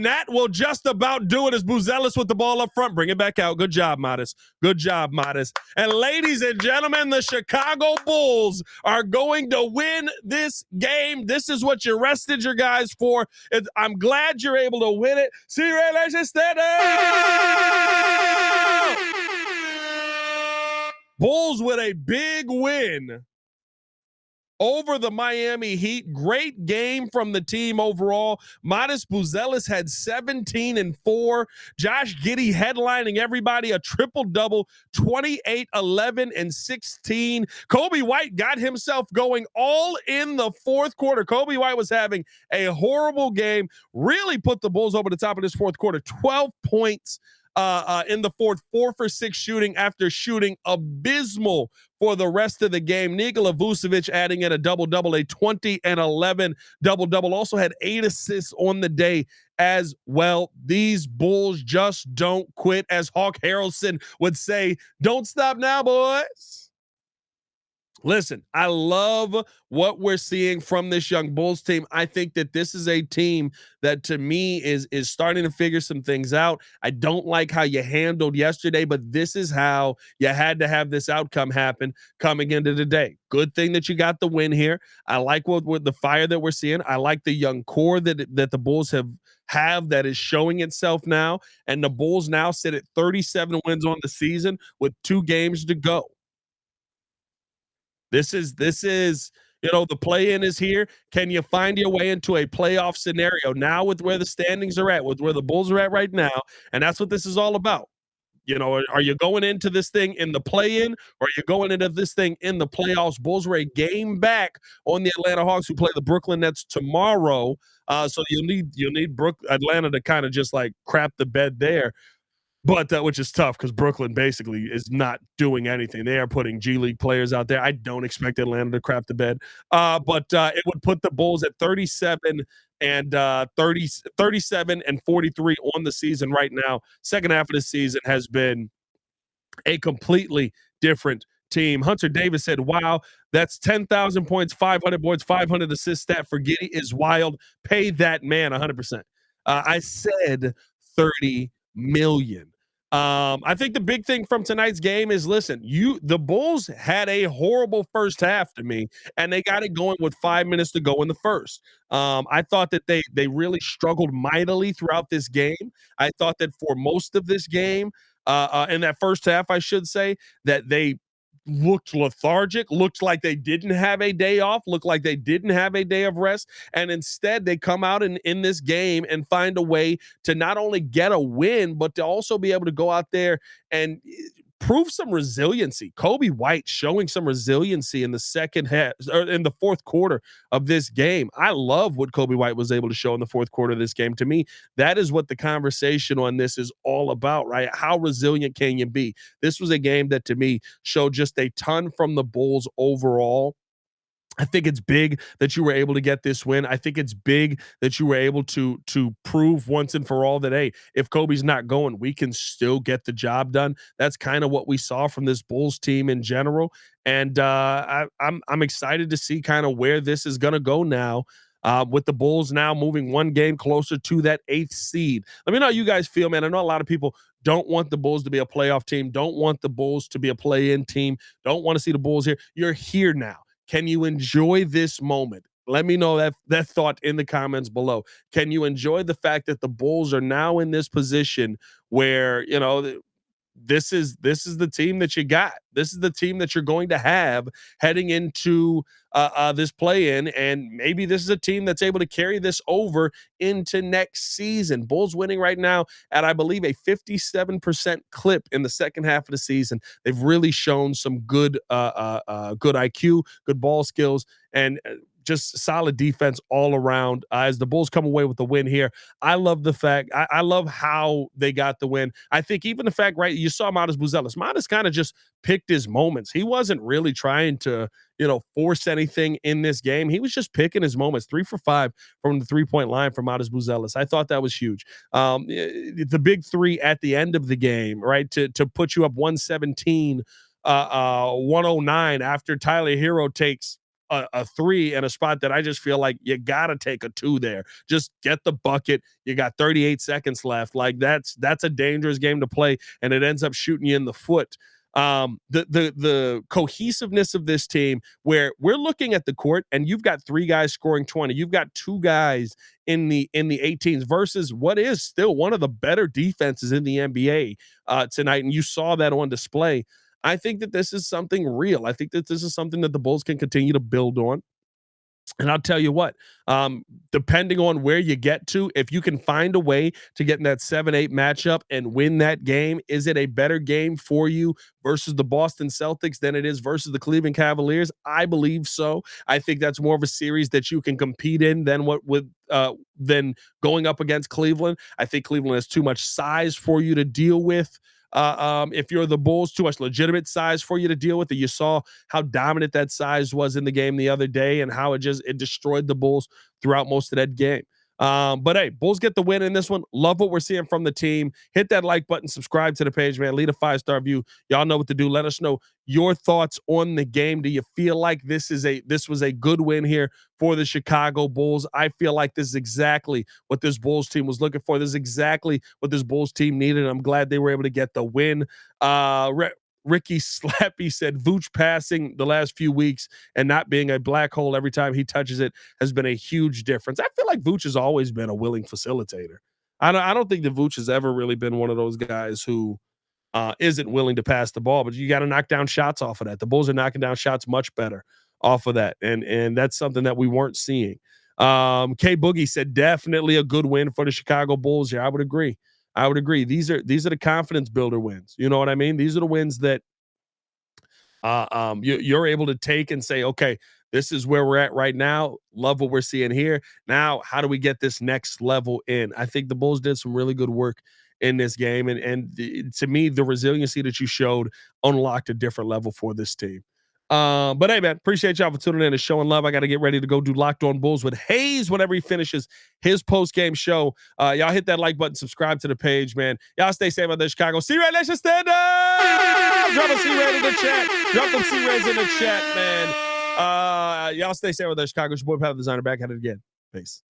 And that will just about do it as Buzelis with the ball up front. Bring it back out. Good job, Modest. Good job, Modest. And ladies and gentlemen, the Chicago Bulls are going to win this game. This is what you rested your guys for. I'm glad you're able to win it. See you later, Bulls with a big win over the Miami Heat. Great game from the team overall. Modest Buzelis had 17 and 4. Josh Giddey headlining everybody, a triple-double, 28, 11, and 16. Kobe White got himself going all in the fourth quarter. Kobe White was having a horrible game, really put the Bulls over the top of this fourth quarter. 12 points in the fourth, 4 for 6 shooting after shooting abysmal for the rest of the game. Nikola Vucevic adding in a double-double, a 20 and 11 double-double. Also had 8 assists on the day as well. These Bulls just don't quit. As Hawk Harrelson would say, don't stop now, boys. Listen, I love what we're seeing from this young Bulls team. I think that this is a team that, to me, is starting to figure some things out. I don't like how you handled yesterday, but this is how you had to have this outcome happen coming into the day. Good thing that you got the win here. I like what the fire that we're seeing. I like the young core that the Bulls have that is showing itself now. And the Bulls now sit at 37 wins on the season with 2 games to go. This is, the play-in is here. Can you find your way into a playoff scenario now with where the standings are at, with where the Bulls are at right now? And that's what this is all about. Are you going into this thing in the play-in, or are you going into this thing in the playoffs? Bulls are a game back on the Atlanta Hawks, who play the Brooklyn Nets tomorrow. So you'll need Atlanta to kind of just like crap the bed there. But which is tough because Brooklyn basically is not doing anything. They are putting G League players out there. I don't expect Atlanta to crap the bed. But it would put the Bulls at 37 and 37 and 43 on the season right now. Second half of the season has been a completely different team. Hunter Davis said, wow, that's 10,000 points, 500 boards, 500 assists. Stat for Giddey is wild. Pay that man 100%. I said 30 million. I think the big thing from tonight's game is, listen, the Bulls had a horrible first half to me, and they got it going with 5 minutes to go in the first. I thought that they really struggled mightily throughout this game. I thought that for most of this game, in that first half, I should say, that they looked lethargic, looked like they didn't have a day off, looked like they didn't have a day of rest. And instead they come out in this game and find a way to not only get a win, but to also be able to go out there and prove some resiliency. Kobe White showing some resiliency in the second half, or in the fourth quarter of this game. I love what Kobe White was able to show in the fourth quarter of this game. To me, that is what the conversation on this is all about, right? How resilient can you be? This was a game that, to me, showed just a ton from the Bulls overall. I think it's big that you were able to get this win. I think it's big that you were able to prove once and for all that, hey, if Kobe's not going, we can still get the job done. That's kind of what we saw from this Bulls team in general. And I'm excited to see kind of where this is going to go now, with the Bulls now moving one game closer to that 8th seed. Let me know how you guys feel, man. I know a lot of people don't want the Bulls to be a playoff team, don't want the Bulls to be a play-in team, don't want to see the Bulls here. You're here now. Can you enjoy this moment? Let me know that thought in the comments below. Can you enjoy the fact that the Bulls are now in this position where, this is the team that you got. This is the team that you're going to have heading into this play-in, and maybe this is a team that's able to carry this over into next season. Bulls winning right now at, I believe, a 57% clip in the second half of the season. They've really shown some good IQ, good ball skills, and just solid defense all around. As the Bulls come away with the win here, I love the fact, I love how they got the win. I think even the fact, right, you saw Modest Buzelis. Modest kind of just picked his moments. He wasn't really trying to, force anything in this game. He was just picking his moments. 3 for 5 from the 3-point line for Modest Buzelis. I thought that was huge. The big 3 at the end of the game, right, to put you up 117, 109 after Tyler Hero takes a three in a spot that I just feel like you gotta take a two there. Just get the bucket. You got 38 seconds left. Like that's a dangerous game to play, and it ends up shooting you in the foot. The cohesiveness of this team, where we're looking at the court and you've got three guys scoring 20, you've got two guys in the 18s versus what is still one of the better defenses in the NBA tonight, and you saw that on display. I think that this is something real. I think that this is something that the Bulls can continue to build on. And I'll tell you what, depending on where you get to, if you can find a way to get in that 7-8 matchup and win that game, is it a better game for you versus the Boston Celtics than it is versus the Cleveland Cavaliers? I believe so. I think that's more of a series that you can compete in than going up against Cleveland. I think Cleveland has too much size for you to deal with. If you're the Bulls, too much legitimate size for you to deal with. You saw how dominant that size was in the game the other day and how it destroyed the Bulls throughout most of that game. But hey, Bulls get the win in this one. Love what we're seeing from the team. Hit that like button, subscribe to the page, man. Leave a 5-star review. Y'all know what to do. Let us know your thoughts on the game. Do you feel like this was a good win here for the Chicago Bulls? I feel like this is exactly what this Bulls team was looking for. This is exactly what this Bulls team needed. I'm glad they were able to get the win. Ricky Slappy said Vooch passing the last few weeks and not being a black hole every time he touches it has been a huge difference. I feel like Vooch has always been a willing facilitator. I don't think that Vooch has ever really been one of those guys who isn't willing to pass the ball, but you got to knock down shots off of that. The Bulls are knocking down shots much better off of that, and that's something that we weren't seeing. K Boogie said definitely a good win for the Chicago Bulls here. I would agree. These are the confidence builder wins. You know what I mean? These are the wins that you're able to take and say, okay, this is where we're at right now. Love what we're seeing here. Now, how do we get this next level in? I think the Bulls did some really good work in this game. And to me, the resiliency that you showed unlocked a different level for this team. But hey, man, appreciate y'all for tuning in and showing love. I got to get ready to go do Locked On Bulls with Hayes whenever he finishes his post-game show. Y'all hit that like button, subscribe to the page, man. Y'all stay safe out there, Chicago. C-Ray, let's just stand up. Drop a C-Ray in the chat. Drop them C-Rays in the chat, man. Y'all stay safe out there, Chicago. It's your boy, Pat the Designer, back at it again. Peace.